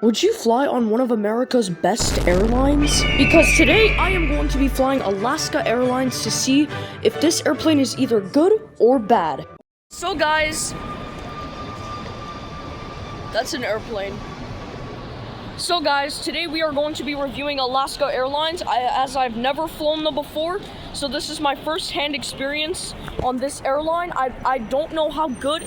Would you fly on one of America's best airlines? Because today I am going to be flying Alaska Airlines to see if this airplane is either good or bad. So guys, that's an airplane. So guys, today we are going to be reviewing Alaska Airlines as I've never flown them before. So this is my first-hand experience on this airline. I don't know how good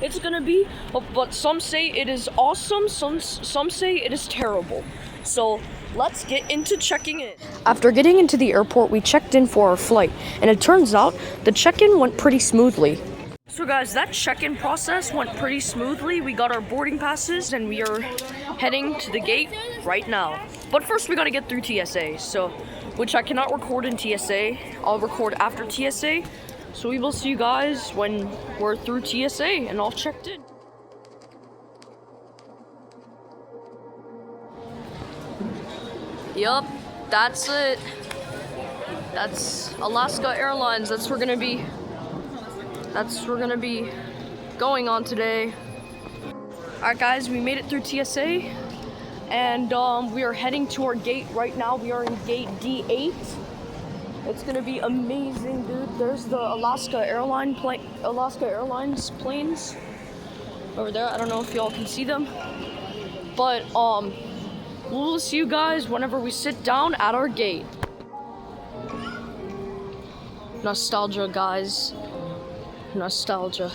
it's gonna be, but some say it is awesome, some say it is terrible. So let's get into checking in. After getting into the airport, we checked in for our flight, and it turns out the check-in went pretty smoothly. So guys, that check-in process went pretty smoothly. We got our boarding passes and we are heading to the gate right now. But first we gotta get through TSA, which I cannot record in TSA. I'll record after TSA. So we will see you guys when we're through TSA and all checked in. Yup, that's it. That's Alaska Airlines. That's where we're gonna be going on today. Alright guys, we made it through TSA and we are heading to our gate right now. We are in gate D8. It's gonna be amazing, dude. There's the Alaska Airlines planes over there. I don't know if y'all can see them, but we'll see you guys whenever we sit down at our gate. Nostalgia, guys. Nostalgia.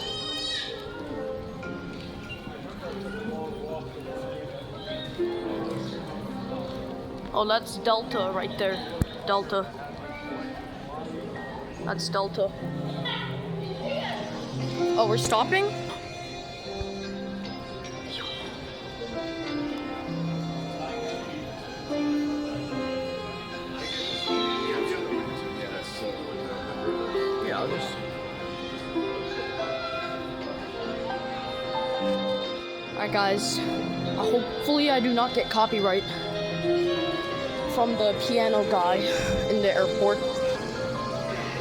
Oh, that's Delta right there. Delta. That's Delta. Oh, we're stopping? Yeah, I'll just... Alright guys, hopefully I do not get copyright from the piano guy in the airport.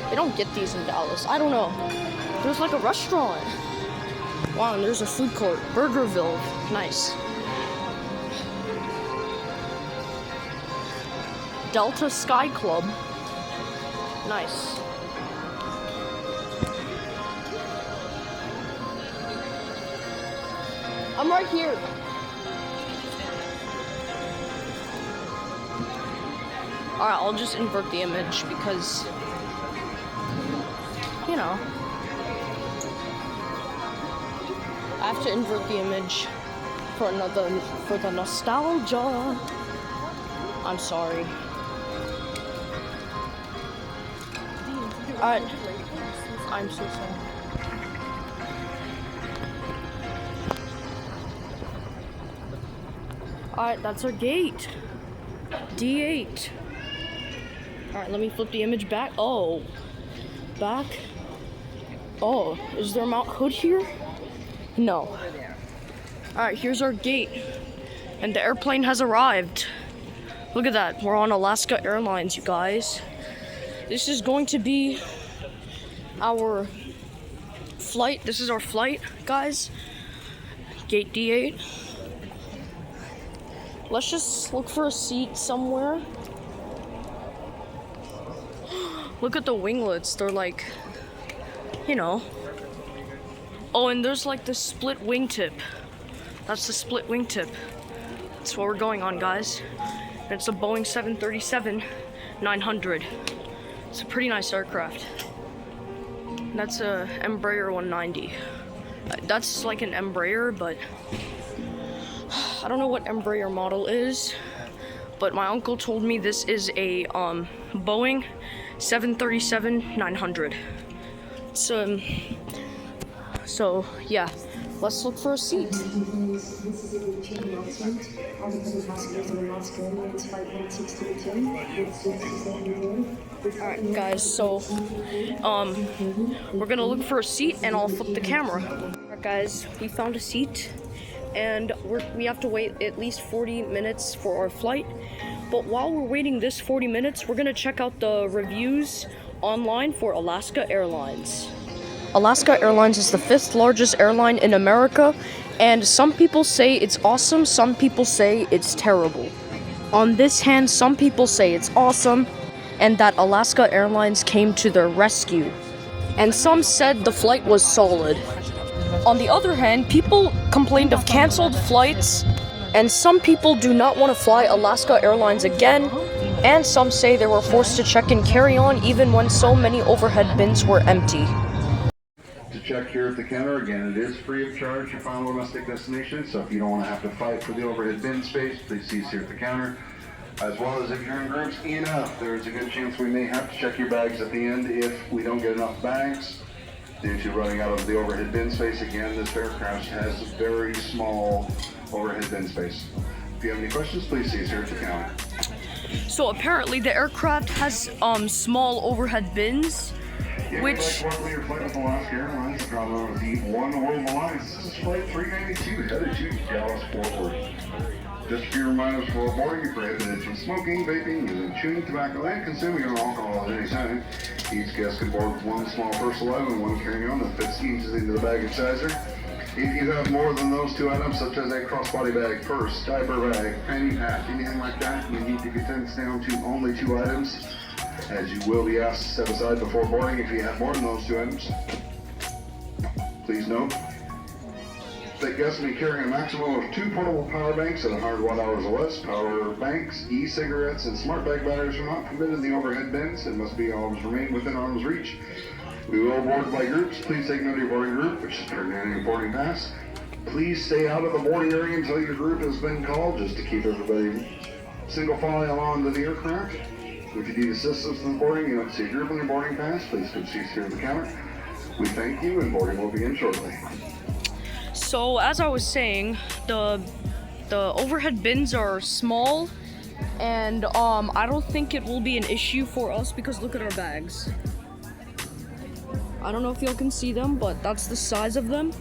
They don't get these in Dallas. I don't know. There's like a restaurant. Wow, and there's a food court. Burgerville. Nice. Delta Sky Club. Nice. I'm right here. Alright, I'll just invert the image because, you know, I have to invert the image for the nostalgia. I'm sorry. Alright. I'm so sorry. Alright, that's our gate. D8. Alright, let me flip the image back. Oh. Back. Oh, is there a Mount Hood here? No. Alright, here's our gate. And the airplane has arrived. Look at that. We're on Alaska Airlines, you guys. This is going to be our flight. This is our flight, guys. Gate D8. Let's just look for a seat somewhere. Look at the winglets. They're like, you know. Oh, and there's like the split wingtip. That's the split wingtip. That's what we're going on, guys. And it's a Boeing 737-900. It's a pretty nice aircraft. That's a Embraer 190. That's like an Embraer, but I don't know what Embraer model is, but my uncle told me this is a Boeing 737-900. So yeah, let's look for a seat. Alright guys, so we're gonna look for a seat and I'll flip the camera. Alright guys, we found a seat. And we have to wait at least 40 minutes for our flight. But while we're waiting this 40 minutes, we're gonna check out the reviews online for Alaska Airlines. Alaska Airlines is the 5th largest airline in America And some people say it's awesome, some people say it's terrible. On this hand, some people say it's awesome and that Alaska Airlines came to their rescue. And some said the flight was solid. On the other hand, people complained of canceled flights, and some people do not want to fly Alaska Airlines again, and some say they were forced to check in carry-on even when so many overhead bins were empty. To check here at the counter, again, it is free of charge your final domestic destination, so if you don't want to have to fight for the overhead bin space, please see us here at the counter. As well as if you're in groups enough, there's a good chance we may have to check your bags at the end if we don't get enough bags due to running out of the overhead bin space. Again, this aircraft has a very small overhead bin space. If you have any questions, please see us here at the counter. So apparently the aircraft has small overhead bins, which... Your flight with Alaska Airlines is on the One World Alliance. This is flight 392, headed to Dallas, Fort Worth. Just to be reminded before boarding, you're prohibited from smoking, vaping, using chewing tobacco, and consuming alcohol at any time. Each guest can board with one small personal item and one carry-on that fits easily into the baggage sizer. If you have more than those two items, such as a crossbody bag, purse, diaper bag, fanny pack, anything like that, you need to condense down to only 2 items, as you will be asked to set aside before boarding if you have more than those 2 items. Please note that guests may carry a maximum of 2 portable power banks at 100 watt-hours or less. Power banks, e-cigarettes, and smart bag batteries are not permitted in the overhead bins and must be always remain within arm's reach. We will board by groups. Please take note of your boarding group, which is turned in your boarding pass. Please stay out of the boarding area until your group has been called, just to keep everybody single filing along to the aircraft. If you need assistance in the boarding, you don't see a group on your boarding pass, please come see us here at the counter. We thank you, and boarding will begin shortly. So as I was saying, the overhead bins are small, and I don't think it will be an issue for us because look at our bags. I don't know if y'all can see them, but that's the size of them.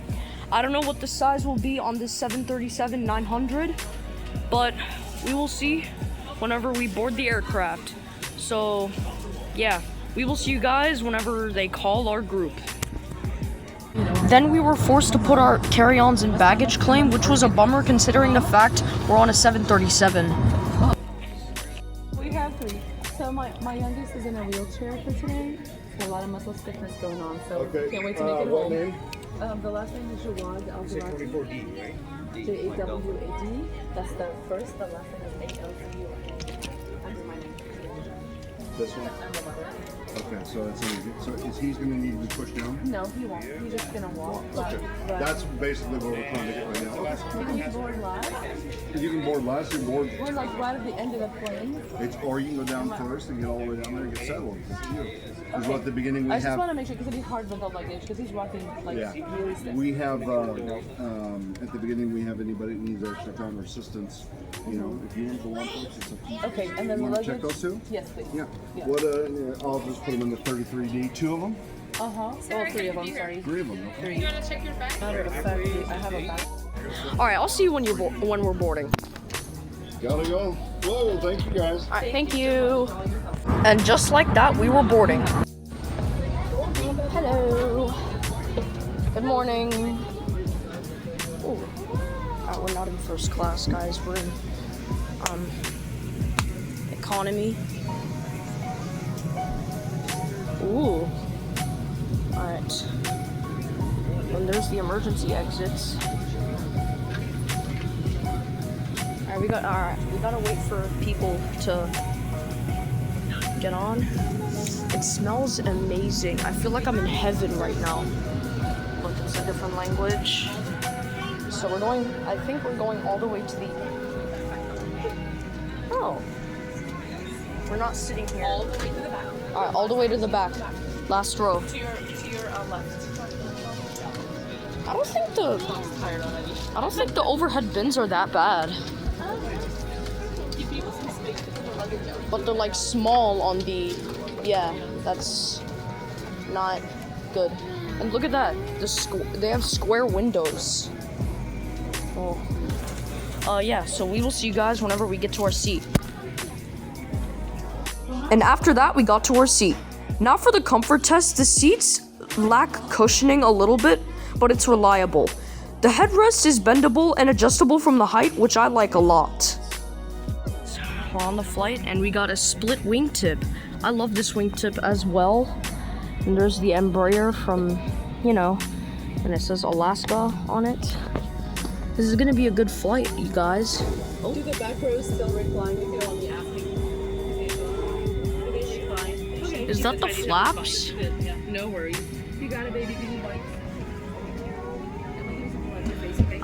I don't know what the size will be on this 737-900, but we will see whenever we board the aircraft. So yeah, we will see you guys whenever they call our group. Then we were forced to put our carry-ons in baggage claim, which was a bummer considering the fact we're on a 737. We have 3. So my youngest is in a wheelchair for today. A lot of muscle stiffness going on, so can't wait to make it what home. Name? The last name is Jawad Al-Jawadi. 24D, right? Jawad. That's the first. The last name is A-L-C-U-A. Under my name. This one? I'm the mother. Okay, so is he's going to need to be pushed down? No, he won't. He's just gonna walk. Okay. That's basically what we're trying to get right now. You can board last. You can board last or board. We're like right at the end of the plane. Or you can go down first and get all the way down there and get settled. Because at the beginning we I just have. want to make sure because it'd be hard with the luggage because he's walking like really stiff. We have at the beginning we have anybody that needs extra time or assistance. You know, if you want to go on first, it's up to you. Okay, and then You the want to luggage. check those two? Yes, please. Yeah. Yeah. What? I'll just put them in the 33D. 2 of them. Well, 3 of them. Sorry. 3 of them. Okay. 3. You want to check your bag? Matter of fact, I have a bag. All right, I'll see you when we're boarding. Gotta go. Whoa, thank you guys. All right, thank you. And just like that, we were boarding. Hello. Good morning. Ooh. We're not in first class, guys. We're in economy. Ooh. Alright. And there's the emergency exits. Alright, we gotta wait for people to get on. It smells amazing. I feel like I'm in heaven right now. Look, it's a different language. So I think we're going all the way to the... Oh. We're not sitting here. All the way to the back. Alright, all the way to the back. Last row. To your left. I don't think the overhead bins are that bad. Give people some space to put the luggage down. But they're like small on the... Yeah, that's not good. And look at that. They have square windows. Oh. Yeah, so we will see you guys whenever we get to our seat. And after that, we got to our seat. Now for the comfort test, the seats lack cushioning a little bit, but it's reliable. The headrest is bendable and adjustable from the height, which I like a lot. We're on the flight and we got a split wingtip. I love this wingtip as well. And there's the Embraer from, you know, and it says Alaska on it. This is gonna be a good flight, you guys. Do the back rows still recline if you don't want me asking? Okay, fine. Okay. Is that the flaps? Yeah, no worries. You got it, baby. Give me white.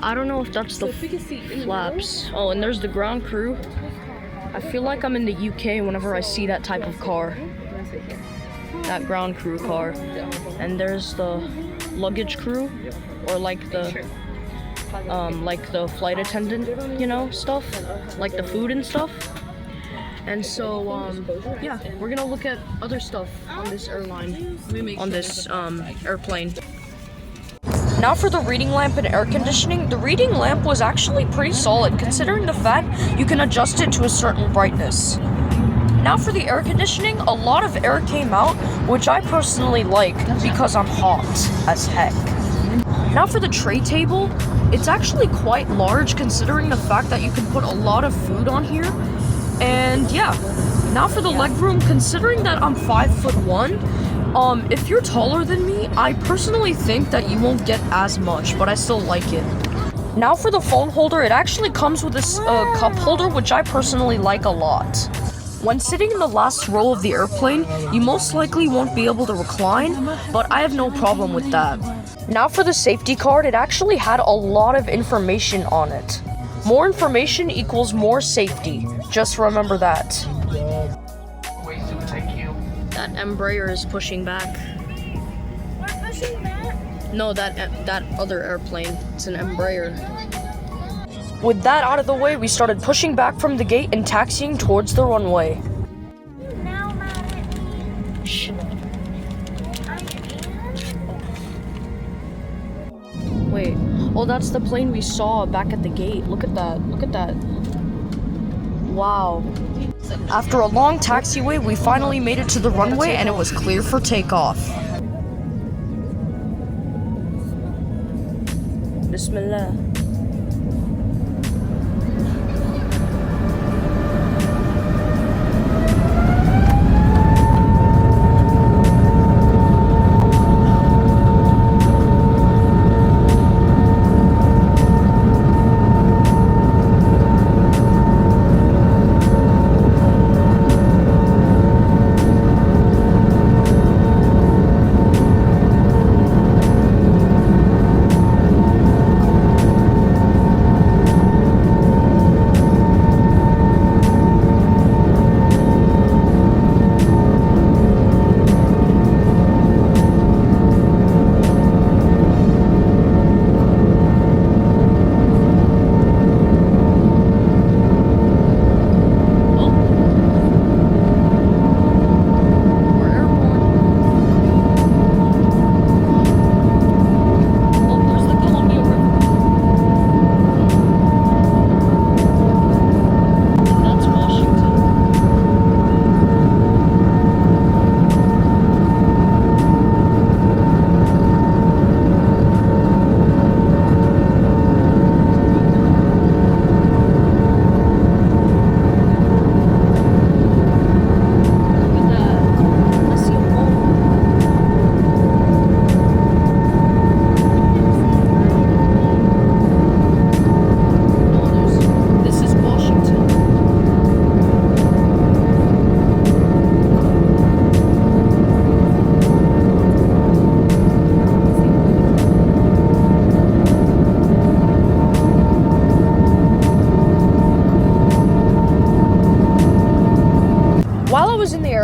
I don't know if that's the flaps. Oh, and there's the ground crew. I feel like I'm in the UK whenever I see that type of car. That ground crew car. And there's the luggage crew, or like the flight attendant, you know, stuff, like the food and stuff. And so, yeah, we're gonna look at other stuff on this airline, on this airplane. Now for the reading lamp and air conditioning. The reading lamp was actually pretty solid, considering the fact you can adjust it to a certain brightness. Now for the air conditioning, a lot of air came out, which I personally like because I'm hot as heck. Now for the tray table, it's actually quite large considering the fact that you can put a lot of food on here. And yeah, now for the legroom, considering that I'm 5'1", if you're taller than me, I personally think that you won't get as much, but I still like it. Now for the phone holder, it actually comes with this cup holder, which I personally like a lot. When sitting in the last row of the airplane, you most likely won't be able to recline, but I have no problem with that. Now for the safety card, it actually had a lot of information on it. More information equals more safety. Just remember that. That Embraer is pushing back. We're pushing back? No, that other airplane. It's an Embraer. With that out of the way, we started pushing back from the gate and taxiing towards the runway. Now mad at me. Shh. Are you Wait. Oh, that's the plane we saw back at the gate. Look at that. Look at that. Wow. After a long taxiway, we finally made it to the runway and it was clear for takeoff. Bismillah.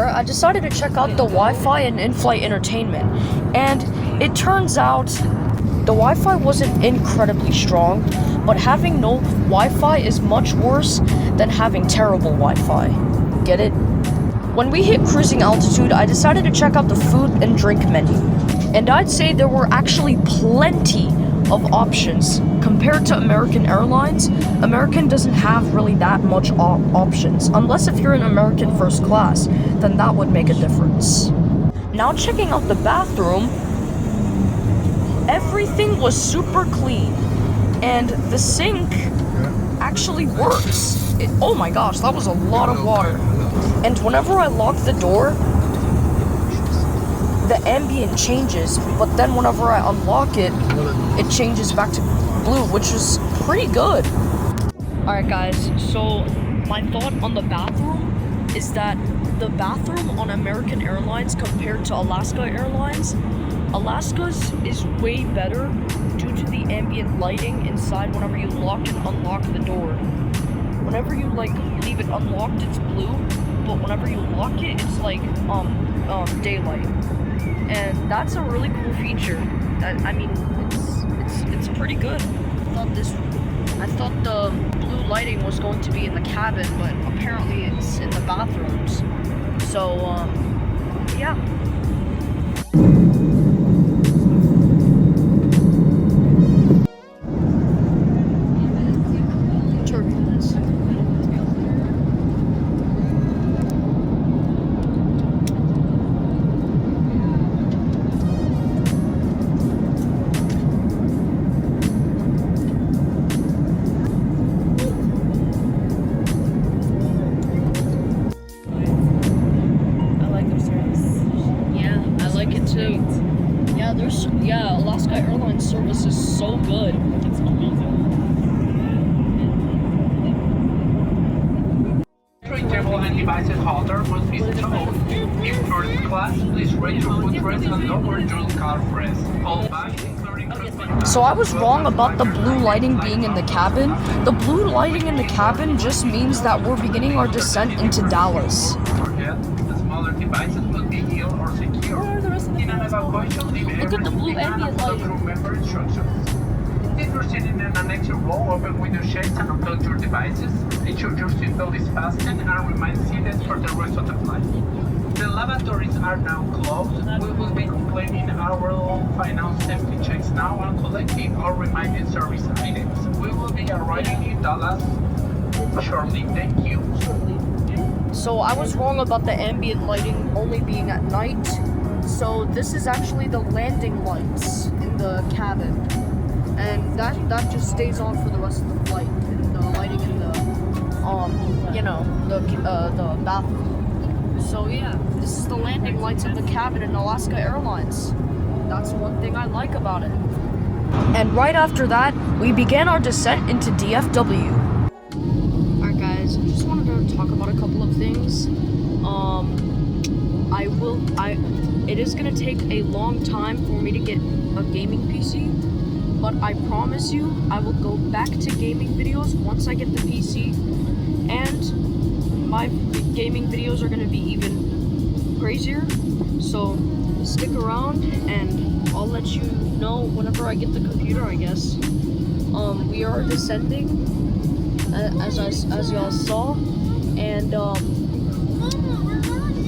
I decided to check out the Wi-Fi and in-flight entertainment, and it turns out the Wi-Fi wasn't incredibly strong, but having no Wi-Fi is much worse than having terrible Wi-Fi. Get it? When we hit cruising altitude, I decided to check out the food and drink menu, and I'd say there were actually plenty of options. Compared to American Airlines, American doesn't have really that much options, unless if you're in American first class, then that would make a difference. Now checking out the bathroom, everything was super clean. and the sink actually works. Oh my gosh, that was a lot of water. And whenever I lock the door, the ambient changes, but then whenever I unlock it, it changes back to blue, which is pretty good. Alright guys, so my thought on the bathroom is that the bathroom on American Airlines compared to Alaska Airlines, Alaska's is way better due to the ambient lighting inside whenever you lock and unlock the door. Whenever you like leave it unlocked, it's blue, but whenever you lock it, it's like daylight. And that's a really cool feature. I mean, it's pretty good. I thought the blue lighting was going to be in the cabin, but apparently it's in the bathrooms. So, yeah. Turbulence. Yeah, Alaska Airlines service is so good. It's amazing. Table and devices holder must be stowed. In first class, please raise your footrest and lower your calf rest. All bags, including So I was wrong about the blue lighting being in the cabin. The blue lighting in the cabin just means that we're beginning our descent into Dallas. Forget, the smaller devices will be ill or secure. In an evacuation, leave Look at the blue everything ambient behind and light. remember instructions. If you're sitting in an exit row, open window shades and unplug your devices. Ensure your seatbelt is fastened and remain seated for the rest of the flight. The lavatories are now closed. We will be completing our final safety checks now and collecting our remaining service items. We will be arriving in Dallas shortly. Thank you. So I was wrong about the ambient lighting only being at night. So this is actually the landing lights in the cabin. And that just stays on for the rest of the flight. And the lighting in the the bathroom. So yeah, this is the landing lights of the cabin in Alaska Airlines. That's one thing I like about it. And right after that, we began our descent into DFW. Alright guys, I just wanted to talk about a couple of things. It is gonna take a long time for me to get a gaming PC. But I promise you, I will go back to gaming videos once I get the PC, and my gaming videos are going to be even crazier, so stick around, and I'll let you know whenever I get the computer, I guess. We are descending, as y'all saw, and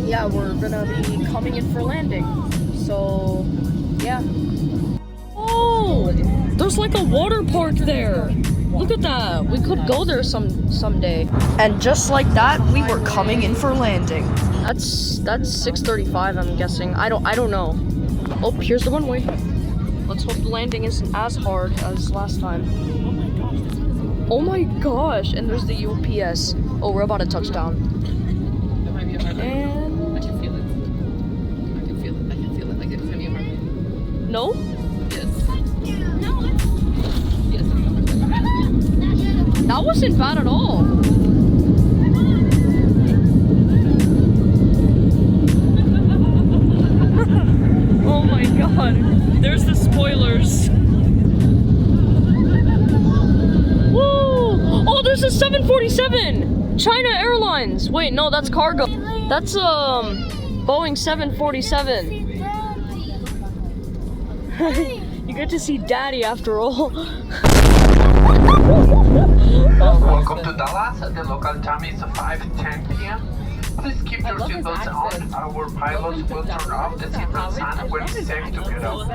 yeah, we're going to be coming in for landing, so yeah. Oh, there's like a water park there. Look at that. We could go there someday. And just like that, we were coming in for landing. That's 6:35, I'm guessing. I don't know. Oh, here's the runway. Let's hope the landing isn't as hard as last time. Oh my gosh, and there's the UPS. Oh, we're about to touch down. And I can feel it. I can feel it. I can feel it. Like it's gonna be a hard. no? That wasn't bad at all. Oh my god. There's the spoilers. Woo! Oh, there's a 747! China Airlines! Wait, no, that's cargo. That's Boeing 747. You get to see Daddy after all. Welcome to Dallas. The local time is 5:10 p.m. Please keep your seatbelts on. Our pilots will turn off the seatbelt sign when it's safe to get off.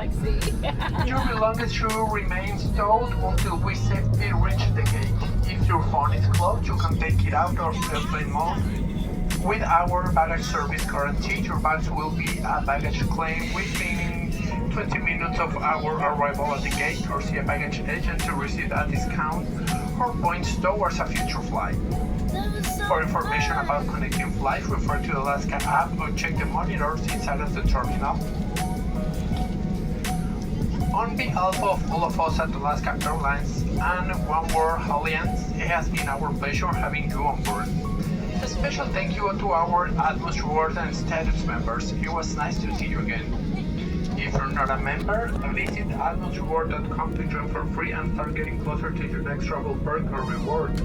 Your belongings should remain stowed until we safely reach the gate. If your phone is closed, you can take it out of airplane mode. With our baggage service guarantee, your bags will be a baggage claim within 20 minutes of our arrival at the gate or see a baggage agent to receive a discount or points towards a future flight. For information about connecting flights, refer to the Alaska app or check the monitors inside of the terminal. On behalf of all of us at Alaska Airlines and One World Alliance, it has been our pleasure having you on board. A special thank you to our Atmos Reward and status members. It was nice to see you again. If you're not a member, visit atmosreward.com to join for free and start getting closer to your next travel perk or reward.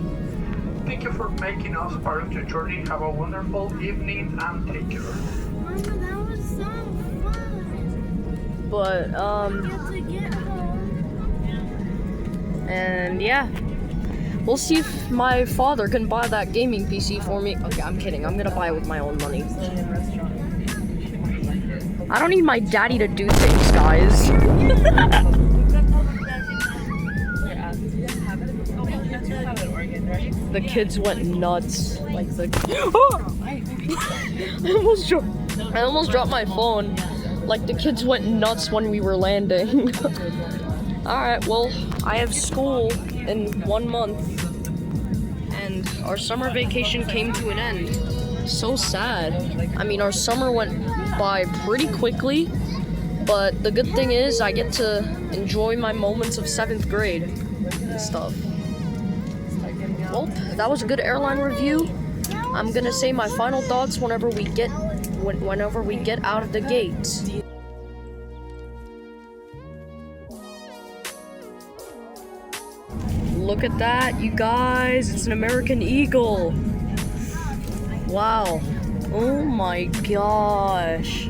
Thank you for making us part of your journey. Have a wonderful evening and take care. Mama, that was so fun. But Get to get home. and yeah, we'll see if my father can buy that gaming PC for me. Okay, I'm kidding. I'm gonna buy it with my own money. I don't need my daddy to do things, guys. The kids went nuts. Like the I almost dropped my phone. Like the kids went nuts when we were landing. Alright, well, I have school in 1 month. And our summer vacation came to an end. So sad. I mean, our summer went by pretty quickly, but the good thing is I get to enjoy my moments of 7th grade and stuff. Well, that was a good airline review. I'm gonna say my final thoughts whenever we get out of the gate. Look at that, you guys! It's an American Eagle. Wow. Oh my gosh.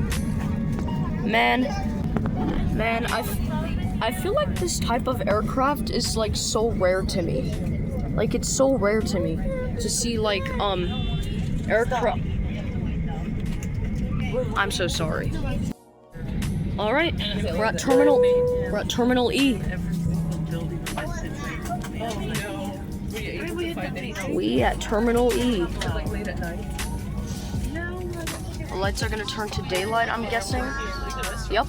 Man, I feel like this type of aircraft is like so rare to me. Like it's so rare to me to see like aircraft. I'm so sorry. All right, we're at Terminal E. We at Terminal E. The lights are gonna turn to daylight, I'm guessing. Yep,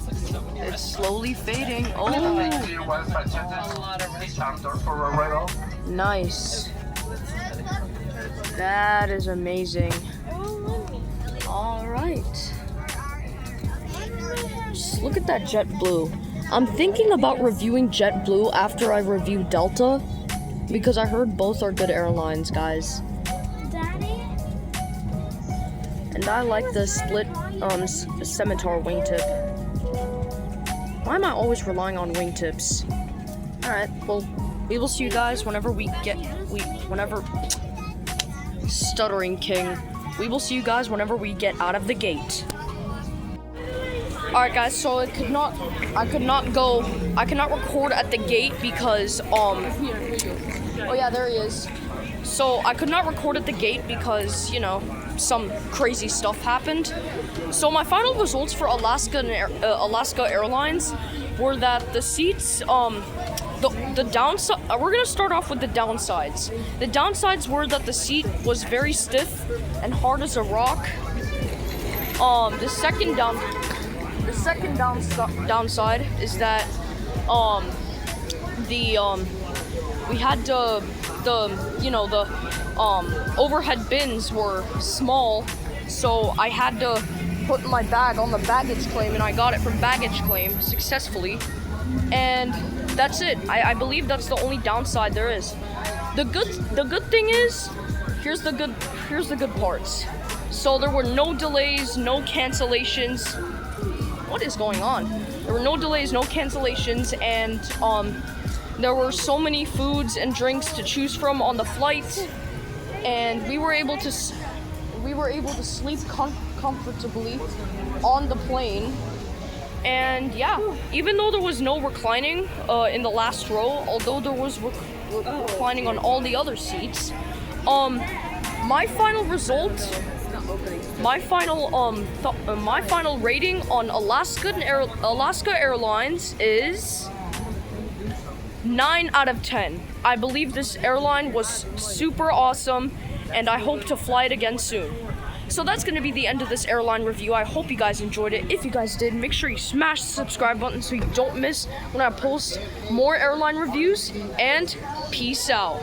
it's slowly fading. Oh, nice. That is amazing. All right. Just look at that JetBlue. I'm thinking about reviewing JetBlue after I review Delta, because I heard both are good airlines, guys. Daddy? And I like the split Scimitar wingtip. Why am I always relying on wingtips? Alright, well, we will see you guys whenever Stuttering King. We will see you guys whenever we get out of the gate. Alright guys, so I could not record at the gate because, oh yeah, there he is. So I could not record at the gate because, you know, some crazy stuff happened. So my final results for Alaska Airlines were that the seats, the downside, we're gonna start off with the downsides. The downsides were that the seat was very stiff and hard as a rock. The second downside is that we had the overhead bins were small, so I had to put my bag on the baggage claim, and I got it from baggage claim successfully. And that's it. I believe that's the only downside there is. The good thing is, here's the good parts. So there were no delays, no cancellations. What is going on? There were no delays, no cancellations, and there were so many foods and drinks to choose from on the flight, and we were able to sleep comfortably on the plane. And yeah, even though there was no reclining in the last row, although there was reclining on all the other seats, my final rating on Alaska Airlines is 9 out of 10. I believe this airline was super awesome, and I hope to fly it again soon. So that's going to be the end of this airline review. I hope you guys enjoyed it. If you guys did, make sure you smash the subscribe button so you don't miss when I post more airline reviews, and peace out.